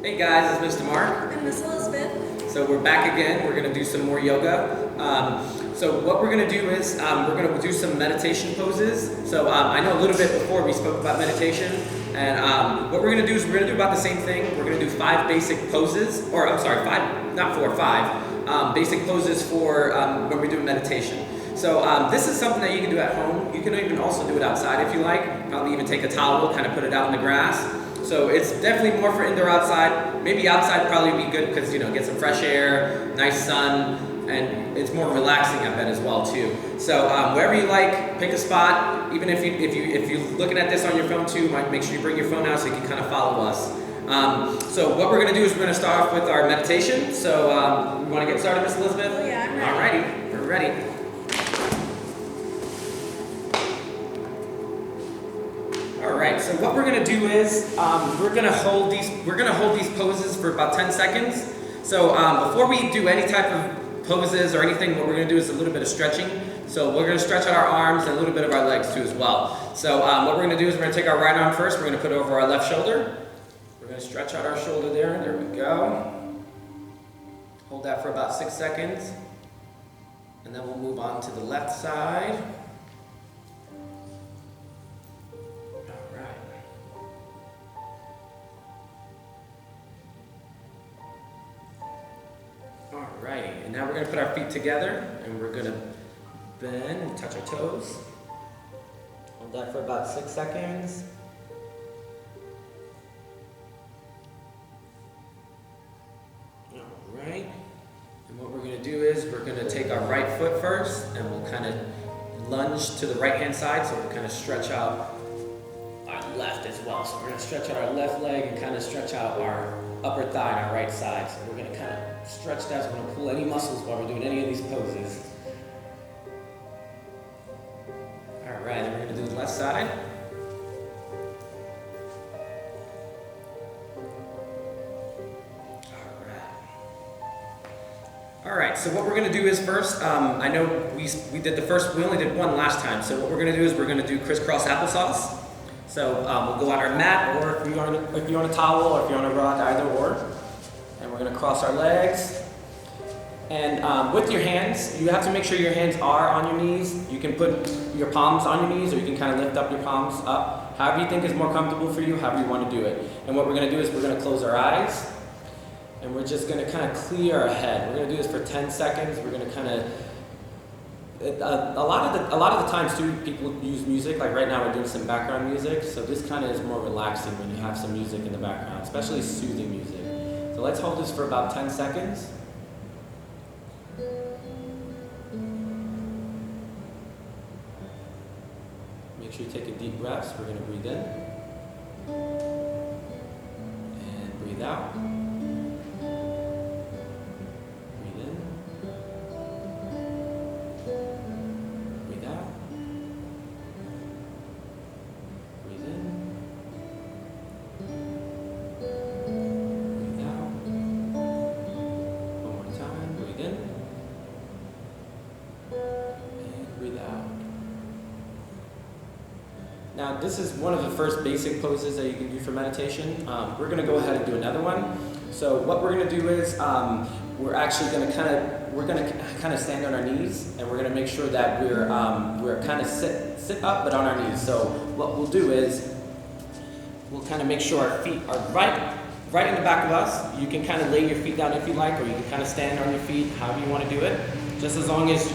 Hey guys, it's Mr. Mark. And Miss Elizabeth. So we're back again. We're going to do some more yoga. So what we're going to do is we're going to do some meditation poses. So I know a little bit before we spoke about meditation. And what we're going to do is we're going to do about the same thing. We're going to do 5 basic poses. Or I'm sorry, 5, not 4, 5 basic poses for when we're doing meditation. So this is something that you can do at home. You can even also do it outside if you like. Probably even take a towel, kind of put it out in the grass. So it's definitely more for indoor outside. Maybe outside probably be good because, you know, get some fresh air, nice sun, and it's more relaxing I bet as well too. So wherever you like, pick a spot. Even if you're looking at this on your phone too, make sure you bring your phone out so you can kind of follow us. So what we're going to do is we're going to start off with our meditation. So we want to get started, Miss Elizabeth? Oh yeah, I'm ready. Alrighty, we're ready. Alright, so what we're going to do is we're going to hold these poses for about 10 seconds. So before we do any type of poses or anything, what we're going to do is a little bit of stretching. So we're going to stretch out our arms and a little bit of our legs too as well. So what we're going to do is we're going to take our right arm first. We're going to put it over our left shoulder. We're going to stretch out our shoulder there. There we go. Hold that for about 6 seconds. And then we'll move on to the left side. Alrighty, and now we're going to put our feet together and we're going to bend and touch our toes. Hold that for about 6 seconds. Alright, and what we're going to do is we're going to take our right foot first and we'll kind of lunge to the right hand side, so we'll kind of stretch out our left as well. So we're going to stretch out our left leg and kind of stretch out our upper thigh on our right side. So we're going to kind of stretch that, so we're going to pull any muscles while we're doing any of these poses. Alright, then we're going to do the left side. Alright, so what we're going to do is first, I know we did the first, we only did one last time, so what we're going to do is we're going to do crisscross applesauce. So we'll go on our mat, or if you're on a towel, or if you're on a rug, either or. And we're going to cross our legs. And with your hands, you have to make sure your hands are on your knees. You can put your palms on your knees, or you can kind of lift up your palms up. However you think is more comfortable for you, however you want to do it. And what we're going to do is we're going to close our eyes. And we're just going to kind of clear our head. We're going to do this for 10 seconds. We're going to kind of... A lot of the times too, people use music. Like right now, we're doing some background music. So this kind of is more relaxing when you have some music in the background, especially soothing music. So let's hold this for about 10 seconds. Make sure you take a deep breath. So we're going to breathe in and breathe out. Now, this is one of the first basic poses that you can do for meditation. We're going to go ahead and do another one. So what we're going to do is we're actually going to kind of stand on our knees, and we're going to make sure that we're kind of sit up but on our knees. So what we'll do is we'll kind of make sure our feet are right in the back of us. You can kind of lay your feet down if you like, or you can kind of stand on your feet, however you want to do it. Just as long as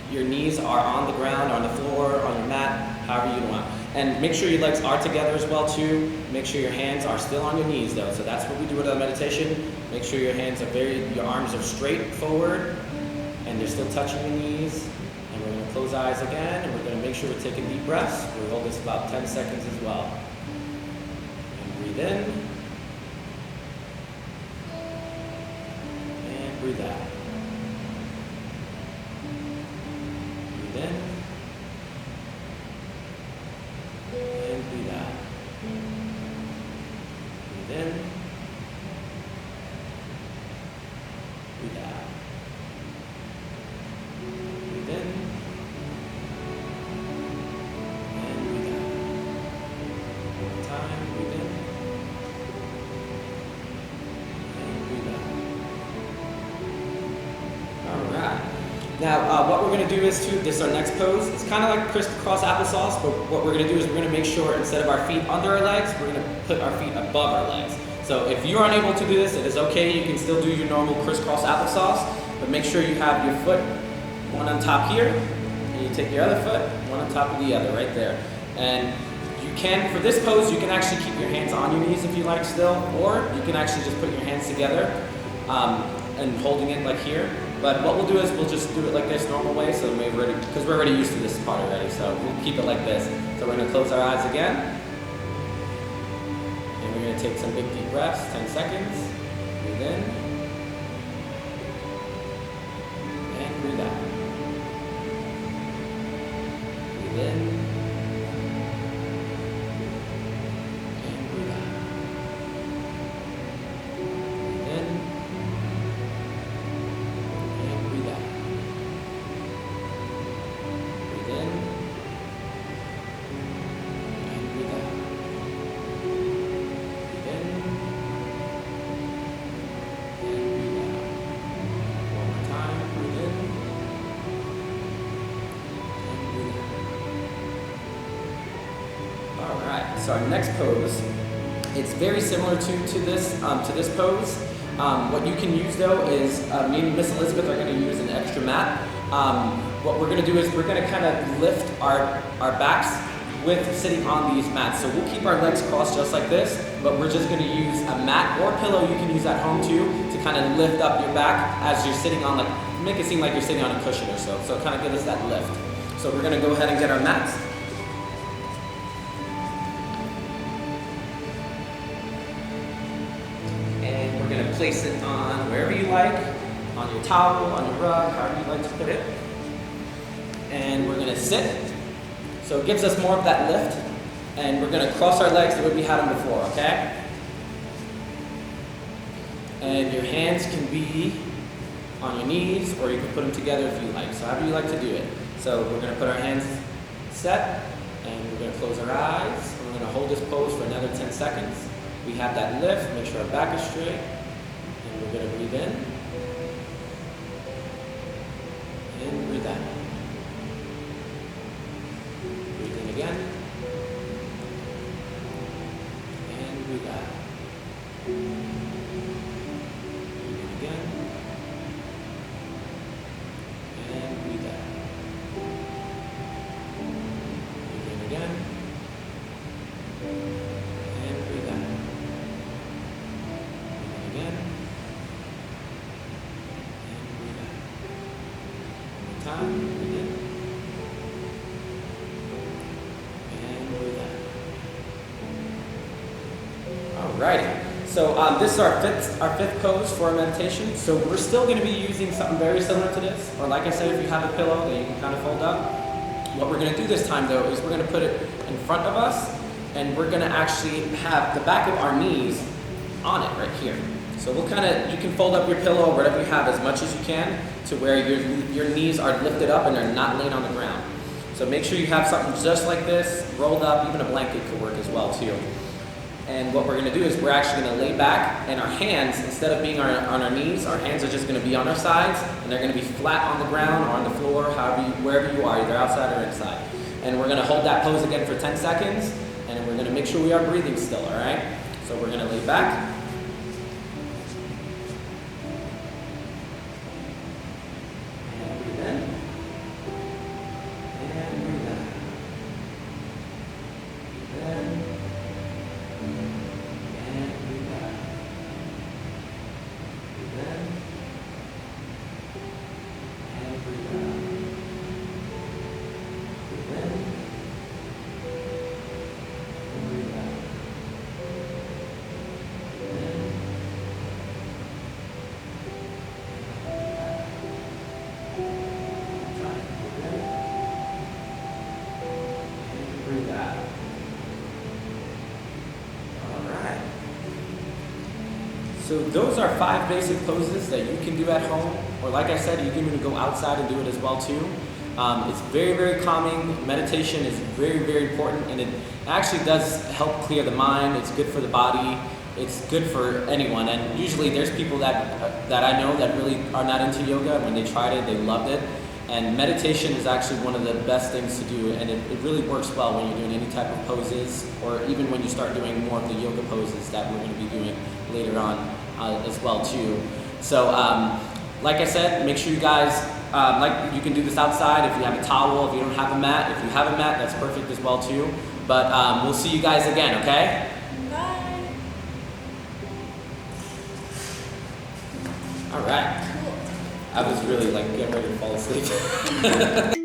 your knees are on the ground, on the floor, on your mat, however you want. And make sure your legs are together as well too. Make sure your hands are still on your knees though. So that's what we do with our meditation. Make sure your arms are straight forward and they're still touching your knees. And we're going to close eyes again, and we're going to make sure we're taking deep breaths. We'll hold this about 10 seconds as well. And breathe in. And breathe out. Breathe in. And breathe out. Breathe in. Breathe out. Breathe in. And breathe out. One more time. Breathe in. Now, what we're going to do is this is our next pose. It's kind of like crisscross applesauce, but what we're going to do is we're going to make sure instead of our feet under our legs, we're going to put our feet above our legs. So if you're unable to do this, it is okay. You can still do your normal crisscross applesauce, but make sure you have your foot one on top here, and you take your other foot, one on top of the other, right there. And you can, for this pose, you can actually keep your hands on your knees if you like still, or you can actually just put your hands together and holding it like here. But what we'll do is we'll just do it like this normal way, so because we're already used to this part already, so we'll keep it like this. So we're going to close our eyes again, and we're going to take some big deep breaths, 10 seconds, breathe in, and breathe out. Breathe in, and breathe out. Breathe in, and breathe out. Breathe in, and breathe out. Breathe in, and breathe out. One more time, breathe in, and breathe out. All right, so our next pose, it's very similar to this pose. What you can use though is, me and Miss Elizabeth are going to use an extra mat. What we're going to do is we're going to kind of lift our backs with sitting on these mats. So we'll keep our legs crossed just like this, but we're just going to use a mat or a pillow you can use at home too to kind of lift up your back as you're sitting on, like, make it seem like you're sitting on a cushion or so. So kind of give us that lift. So we're going to go ahead and get our mats. And we're going to place it on wherever you like, on your towel, on your rug, however you like to put it. And we're going to sit. So it gives us more of that lift. And we're going to cross our legs the way we had them before, okay? And your hands can be on your knees, or you can put them together if you like. So however you like to do it. So we're going to put our hands set, and we're going to close our eyes. And we're going to hold this pose for another 10 seconds. We have that lift, make sure our back is straight, and we're going to breathe in, and breathe out. Breathe in again, and breathe out. Breathe in again, and breathe out. Breathe in again, and breathe out. Again, and breathe out. One more time, breathe in, and breathe out. Alrighty, so this is our fifth pose for our meditation. So we're still going to be using something very similar to this, or like I said, if you have a pillow that you can kind of fold up. What we're going to do this time though is we're going to put it in front of us, and we're going to actually have the back of our knees on it right here. So we'll you can fold up your pillow or whatever you have as much as you can to where your knees are lifted up and they're not laying on the ground. So make sure you have something just like this, rolled up, even a blanket could work as well too. And what we're going to do is we're actually going to lay back, and our hands, instead of being on our knees, our hands are just going to be on our sides, and they're going to be flat on the ground or on the floor, wherever you are, either outside or inside. And we're going to hold that pose again for 10 seconds, and we're going to make sure we are breathing still, all right? So we're going to lay back. So those are 5 basic poses that you can do at home, or like I said, you can even go outside and do it as well too. It's very, very calming. Meditation is very, very important, and it actually does help clear the mind. It's good for the body. It's good for anyone, and usually there's people that I know that really are not into yoga, and when they tried it, they loved it. And meditation is actually one of the best things to do, and it really works well when you're doing any type of poses, or even when you start doing more of the yoga poses that we're going to be doing later on as well too. So like I said, make sure you guys, you can do this outside if you have a towel, if you don't have a mat. If you have a mat, that's perfect as well too. But we'll see you guys again, okay? Bye. All right. Cool. I was really like getting ready to fall asleep.